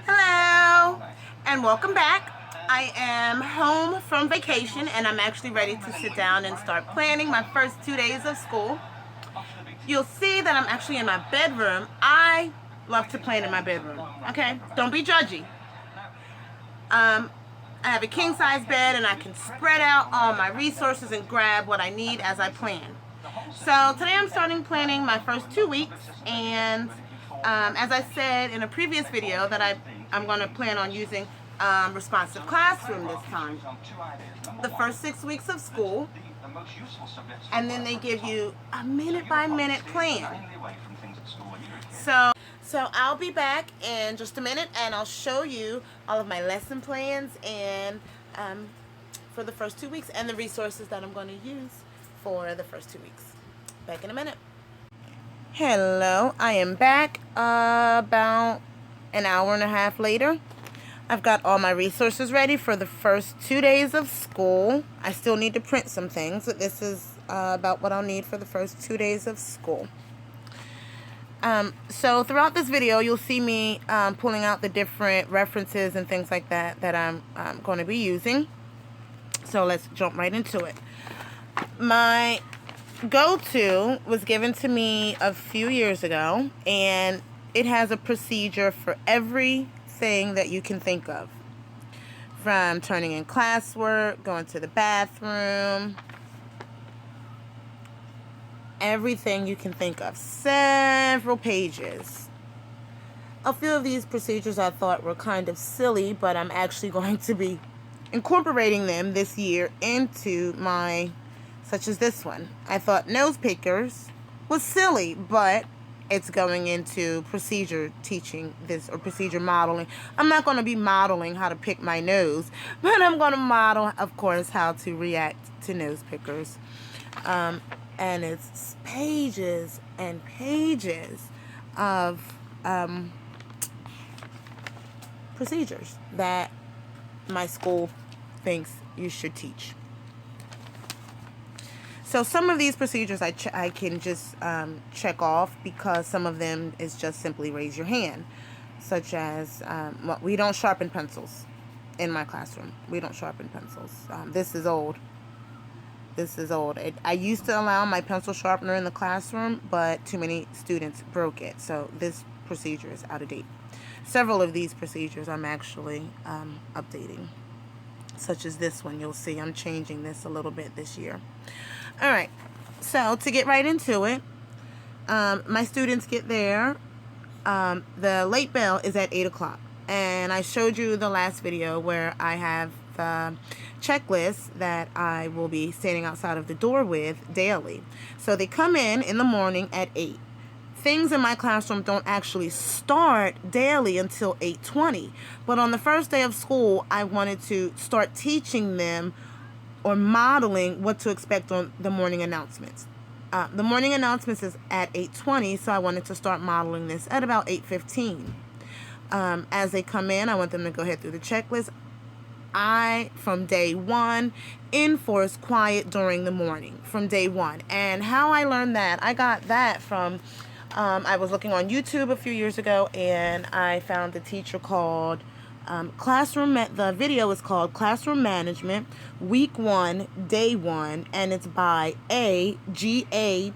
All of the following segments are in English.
Hello and welcome back. I am home from vacation and I'm actually ready to sit down and start planning my first 2 days of school. You'll see that I'm actually in my bedroom. I love to plan in my bedroom, okay? Don't be judgy. I have a king size bed and I can spread out all my resources and grab what I need as I plan. So today I'm starting planning my first 2 weeks, and as I said in a previous video that I'm going to plan on using responsive classroom this time. The first 6 weeks of school, and then they give you a minute by minute plan. So I'll be back in just a minute and I'll show you all of my lesson plans and for the first 2 weeks and the resources that I'm going to use for the first 2 weeks. Back in a minute. Hello, I am back about an hour and a half later. I've got all my resources ready for the first 2 days of school. I still need to print some things, but this is about what I'll need for the first 2 days of school. So throughout this video, you'll see me pulling out the different references and things like that that I'm going to be using. So let's jump right into it. My go-to was given to me a few years ago, and it has a procedure for everything that you can think of. From turning in classwork, going to the bathroom, everything you can think of. Several pages. A few of these procedures I thought were kind of silly, but I'm actually going to be incorporating them this year into my, such as this one. I thought nose pickers was silly, but it's going into procedure teaching this, or procedure modeling. I'm not going to be modeling how to pick my nose, but I'm going to model, of course, how to react to nose pickers. And it's pages and pages of procedures that my school thinks you should teach. So some of these procedures I can just check off because some of them is just simply raise your hand, such as well, we don't sharpen pencils in my classroom. We don't sharpen pencils. This is old. This is old. I used to allow my pencil sharpener in the classroom, but too many students broke it. So this procedure is out of date. Several of these procedures I'm actually updating, such as this one. You'll see I'm changing this a little bit this year. All right, so to get right into it, my students get there. The late bell is at 8 o'clock. And I showed you the last video where I have the checklist that I will be standing outside of the door with daily. So they come in the morning at 8. Things in my classroom don't actually start daily until 8:20. But on the first day of school, I wanted to start teaching them or modeling what to expect on the morning announcements. The morning announcements is at 8:20, so I wanted to start modeling this at about 8:15. As they come in, I want them to go ahead through the checklist. From day one, enforce quiet during the morning, from day one. And how I learned that, I got that from, I was looking on YouTube a few years ago, and I found a teacher called the video is called Classroom Management, Week 1, Day 1, and it's by AGAPE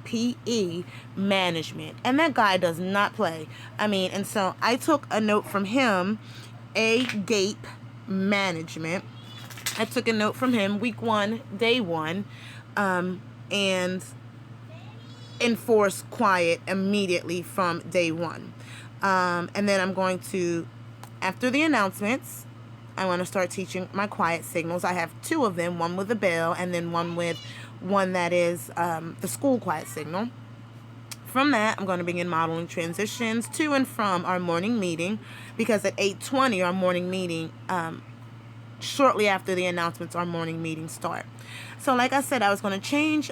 Management. And that guy does not play. And so I took a note from him, AGAPE Management. I took a note from him, Week 1, Day 1, and enforce quiet immediately from day 1. And then I'm going to, after the announcements, I want to start teaching my quiet signals. I have 2 of them, one with a bell and then one that is the school quiet signal. From that, I'm going to begin modeling transitions to and from our morning meeting, because at 8:20, our morning meeting, shortly after the announcements, our morning meetings start. So like I said, I was going to change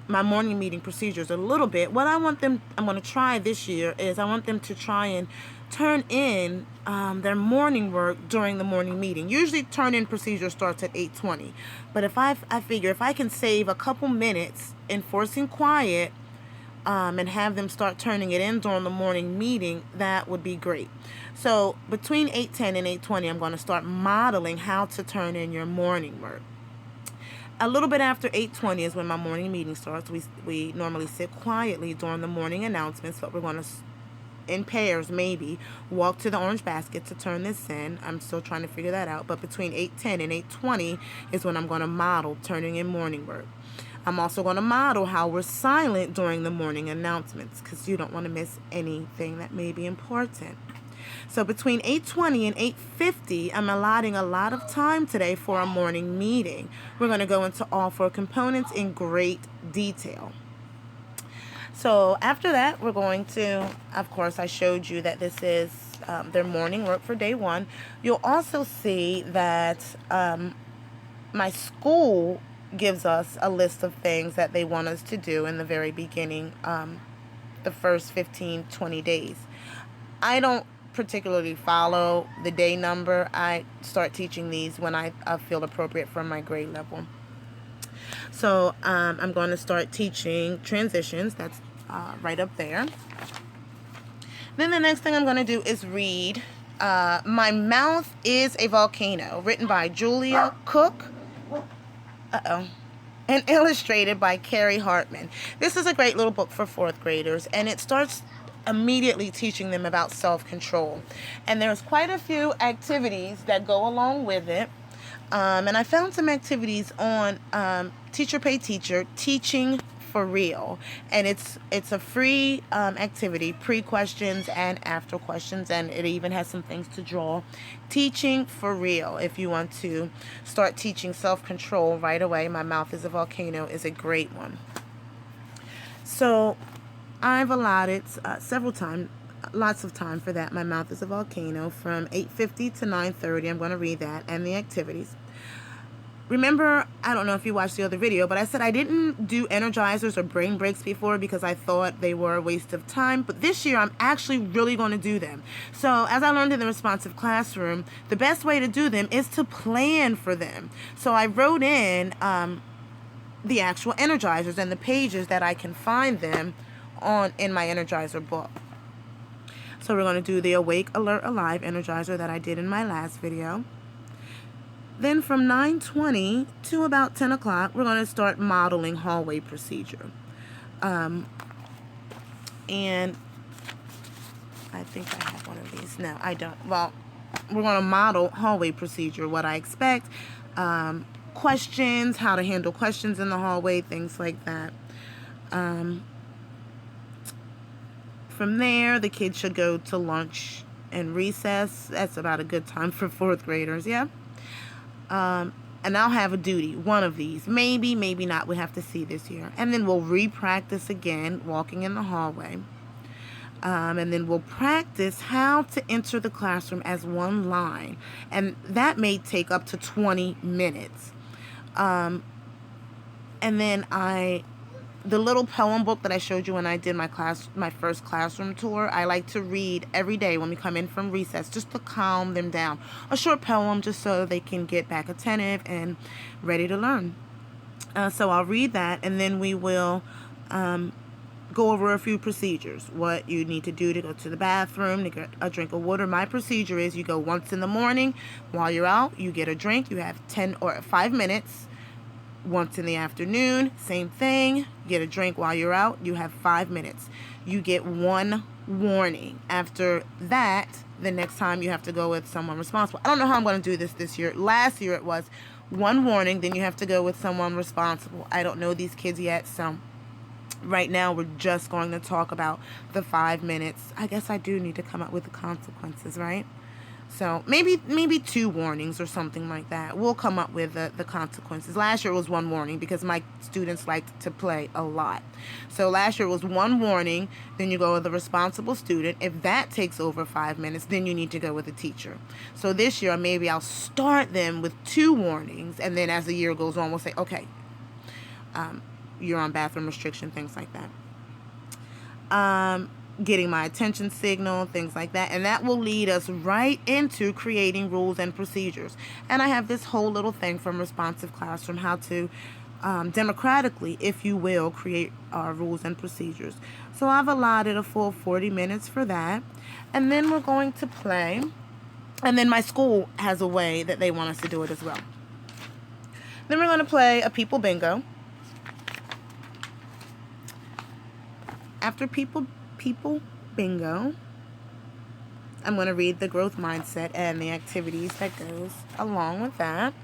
my morning meeting procedures a little bit. What I'm going to try this year is I want them to try and turn in their morning work during the morning meeting. Usually turn-in procedure starts at 8:20. But if I figure if I can save a couple minutes enforcing quiet and have them start turning it in during the morning meeting, that would be great. So between 8:10 and 8:20, I'm going to start modeling how to turn in your morning work. A little bit after 8:20 is when my morning meeting starts. We normally sit quietly during the morning announcements, but we're going to, in pairs maybe, walk to the orange basket to turn this in. I'm still trying to figure that out. But between 8:10 and 8:20 is when I'm going to model turning in morning work. I'm also going to model how we're silent during the morning announcements, because you don't want to miss anything that may be important. So between 8:20 and 8:50, I'm allotting a lot of time today for a morning meeting. We're going to go into all 4 components in great detail. So after that, we're going to, of course, I showed you that this is their morning work for day 1. You'll also see that my school gives us a list of things that they want us to do in the very beginning, the first 15-20 days. I don't particularly follow the day number. I start teaching these when I feel appropriate for my grade level. So I'm going to start teaching transitions. That's right up there. Then the next thing I'm going to do is read My Mouth is a Volcano, written by Julia Cook. And illustrated by Carrie Hartman. This is a great little book for 4th graders, and it starts immediately teaching them about self-control. And there's quite a few activities that go along with it. And I found some activities on Teacher Pay Teacher, Teaching for Real. And it's a free activity, pre-questions and after questions, and it even has some things to draw. Teaching for Real. If you want to start teaching self-control right away, My Mouth is a Volcano is a great one. So I've allotted lots of time for that. My Mouth is a Volcano from 8:50 to 9:30. I'm going to read that and the activities. Remember, I don't know if you watched the other video, but I said I didn't do energizers or brain breaks before because I thought they were a waste of time. But this year, I'm actually really going to do them. So as I learned in the responsive classroom, the best way to do them is to plan for them. So I wrote in the actual energizers and the pages that I can find them on in my energizer book. So we're going to do the Awake, Alert, Alive energizer that I did in my last video. Then from 9:20 to about 10 o'clock, we're going to start modeling hallway procedure. And I think I have one of these. No, I don't. Well, we're going to model hallway procedure, what I expect, questions, how to handle questions in the hallway, things like that. From there, the kids should go to lunch and recess. That's about a good time for 4th graders, yeah? And I'll have a duty, one of these. Maybe, maybe not. We'll have to see this year. And then we'll re-practice again, walking in the hallway. And then we'll practice how to enter the classroom as one line. And that may take up to 20 minutes. And then the little poem book that I showed you when I did my first classroom tour, I like to read every day when we come in from recess, just to calm them down. A short poem just so they can get back attentive and ready to learn. So I'll read that, and then we will go over a few procedures. What you need to do to go to the bathroom, to get a drink of water. My procedure is you go once in the morning. While you're out, you get a drink. You have 10 or 5 minutes. Once in the afternoon, same thing. Get a drink while you're out. You have 5 minutes. You get 1 warning. After that, the next time you have to go with someone responsible. I don't know how I'm going to do this year. Last year it was 1 warning, then you have to go with someone responsible. I don't know these kids yet, so right now we're just going to talk about the 5 minutes. I guess I do need to come up with the consequences, right? So maybe 2 warnings or something like that. We'll come up with the consequences. Last year it was 1 warning because my students liked to play a lot. So last year it was 1 warning, then you go with a responsible student. If that takes over 5 minutes, then you need to go with a teacher. So this year maybe I'll start them with 2 warnings, and then as the year goes on, we'll say, okay, you're on bathroom restriction, things like that. Getting my attention signal, things like that. And that will lead us right into creating rules and procedures. And I have this whole little thing from Responsive Classroom, how to democratically, if you will, create our rules and procedures. So I've allotted a full 40 minutes for that. And then we're going to play. And then my school has a way that they want us to do it as well. Then we're going to play a people bingo. After people bingo, I'm going to read the growth mindset and the activities that goes along with that.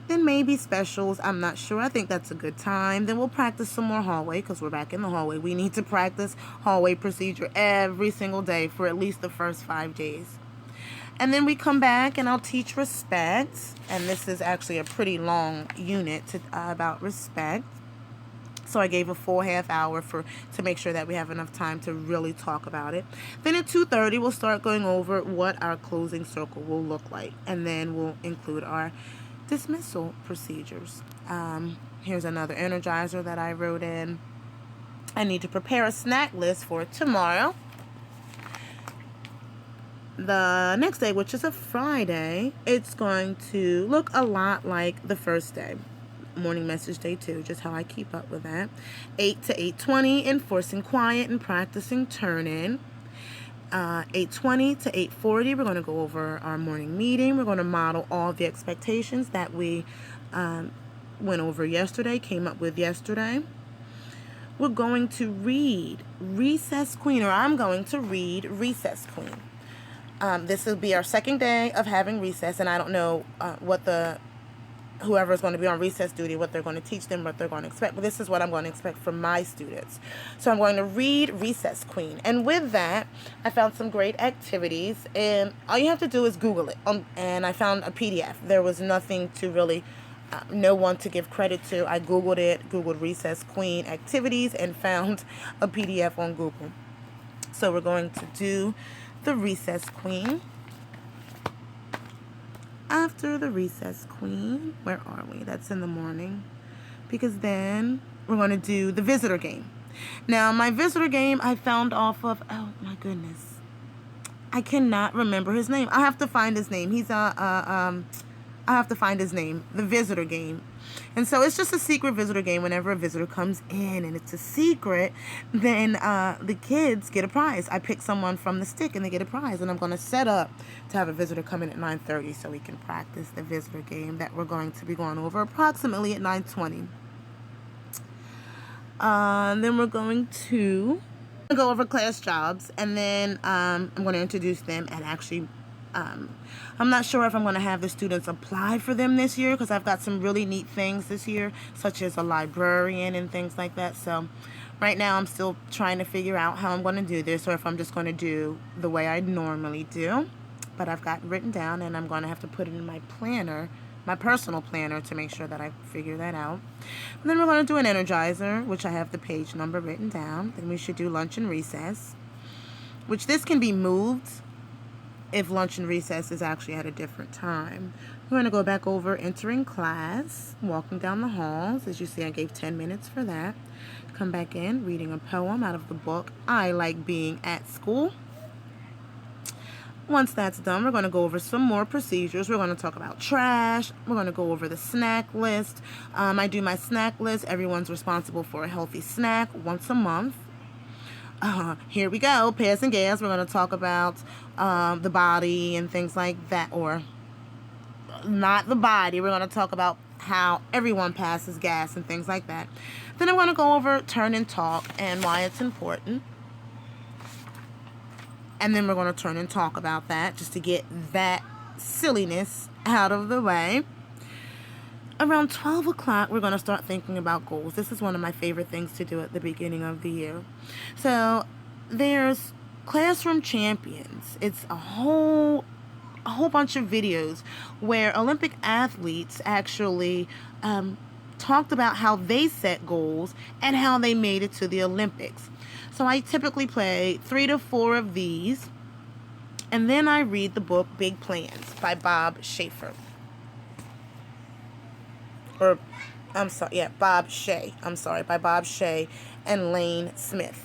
Then maybe specials. I'm not sure. I think that's a good time. Then we'll practice some more hallway because we're back in the hallway. We need to practice hallway procedure every single day for at least the first 5 days. And then we come back and I'll teach respect. And this is actually a pretty long unit about respect. So I gave a full half hour to make sure that we have enough time to really talk about it. Then at 2:30, we'll start going over what our closing circle will look like. And then we'll include our dismissal procedures. Here's another energizer that I wrote in. I need to prepare a snack list for tomorrow. The next day, which is a Friday, it's going to look a lot like the first day. Morning message day 2, just how I keep up with that. 8 to 8:20, enforcing quiet and practicing turn-in. 8:20 to 8:40, we're going to go over our morning meeting. We're going to model all the expectations that we went over yesterday, came up with yesterday. We're going to read Recess Queen, or I'm going to read Recess Queen. This will be our second day of having recess, and I don't know whoever is going to be on recess duty, what they're going to teach them, what they're going to expect. But this is what I'm going to expect from my students. So I'm going to read Recess Queen. And with that, I found some great activities. And all you have to do is Google it. And I found a PDF. There was nothing to really, no one to give credit to. I Googled it, Googled Recess Queen activities, and found a PDF on Google. So we're going to do the Recess Queen. After the Recess Queen, where are we? That's in the morning. Because then we're going to do the visitor game. Now, my visitor game I found off of, oh my goodness, I cannot remember his name. I have to find his name. I have to find his name. The visitor game. And so it's just a secret visitor game. Whenever a visitor comes in and it's a secret, then the kids get a prize. I pick someone from the stick and they get a prize. And I'm going to set up to have a visitor come in at 9:30 so we can practice the visitor game that we're going to be going over approximately at 9:20. Then we're going to go over class jobs, and then I'm going to introduce them and actually I'm not sure if I'm going to have the students apply for them this year because I've got some really neat things this year, such as a librarian and things like that. So right now I'm still trying to figure out how I'm going to do this, or if I'm just going to do the way I normally do. But I've got it written down, and I'm going to have to put it in my planner, my personal planner, to make sure that I figure that out. And then we're going to do an energizer, which I have the page number written down. Then we should do lunch and recess, which this can be moved if lunch and recess is actually at a different time. We're going to go back over entering class, walking down the halls. As you see, I gave 10 minutes for that. Come back in, reading a poem out of the book, I Like Being at School. Once that's done, we're going to go over some more procedures. We're going to talk about trash. We're going to go over the snack list. I do my snack list. Everyone's responsible for a healthy snack once a month. Here we go, pass and gas. We're going to talk about the body and things like that, or not the body. We're going to talk about how everyone passes gas and things like that. Then I'm going to go over turn and talk and why it's important. And then we're going to turn and talk about that just to get that silliness out of the way. Around 12 o'clock, we're going to start thinking about goals. This is one of my favorite things to do at the beginning of the year. So there's Classroom Champions. It's a whole bunch of videos where Olympic athletes actually talked about how they set goals and how they made it to the Olympics. So I typically play 3 to 4 of these, and then I read the book Big Plans by Bob Schaefer. By Bob Shea and Lane Smith.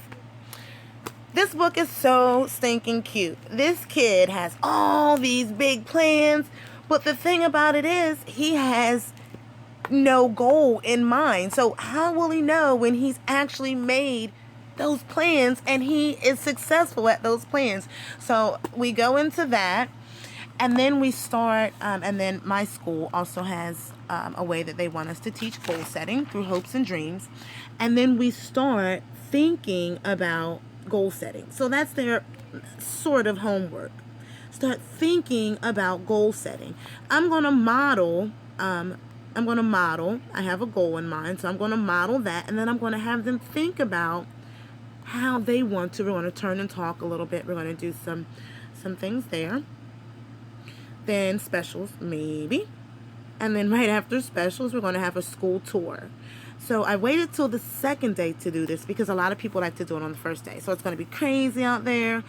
This book is so stinking cute. This kid has all these big plans, But the thing about it is, he has no goal in mind. So how will he know when he's actually made those plans and he is successful at those plans? So we go into that, and then we start, and then my school also has a way that they want us to teach goal setting through hopes and dreams. And then we start thinking about goal setting. So that's their sort of homework. Start thinking about goal setting. I'm going to model. I have a goal in mind, so I'm going to model that, and then I'm going to have them think about how they want to. We're going to turn and talk a little bit. We're going to do some things there. Then specials, maybe. And then right after specials, we're going to have a school tour. So I waited till the second day to do this because a lot of people like to do it on the first day. So it's going to be crazy out there.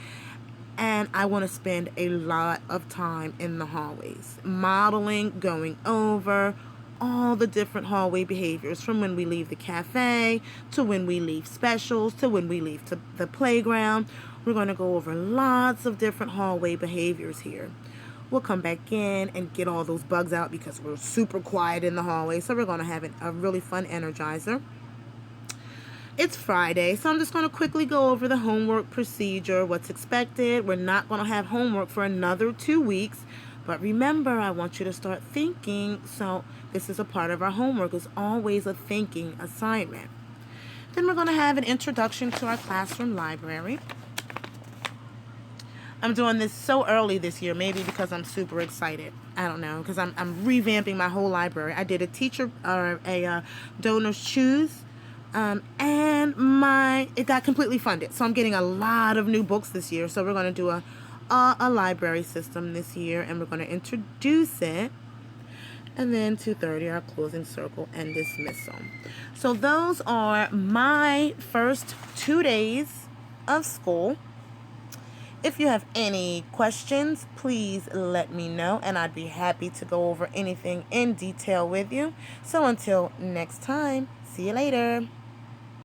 And I want to spend a lot of time in the hallways, modeling, going over all the different hallway behaviors, from when we leave the cafe to when we leave specials to when we leave to the playground. We're going to go over lots of different hallway behaviors here. We'll come back in and get all those bugs out because we're super quiet in the hallway. So we're going to have a really fun energizer. It's Friday, so I'm just going to quickly go over the homework procedure, what's expected. We're not going to have homework for another 2 weeks. But remember, I want you to start thinking. So this is a part of our homework. It's always a thinking assignment. Then we're going to have an introduction to our classroom library. I'm doing this so early this year, maybe because I'm super excited. I don't know, because I'm revamping my whole library. I did a teacher or a donor's choose. And it got completely funded. So I'm getting a lot of new books this year. So we're going to do a library system this year, and we're going to introduce it. And then 2:30, our closing circle and dismissal. So those are my first 2 days of school. If you have any questions, please let me know, and I'd be happy to go over anything in detail with you. So until next time, see you later.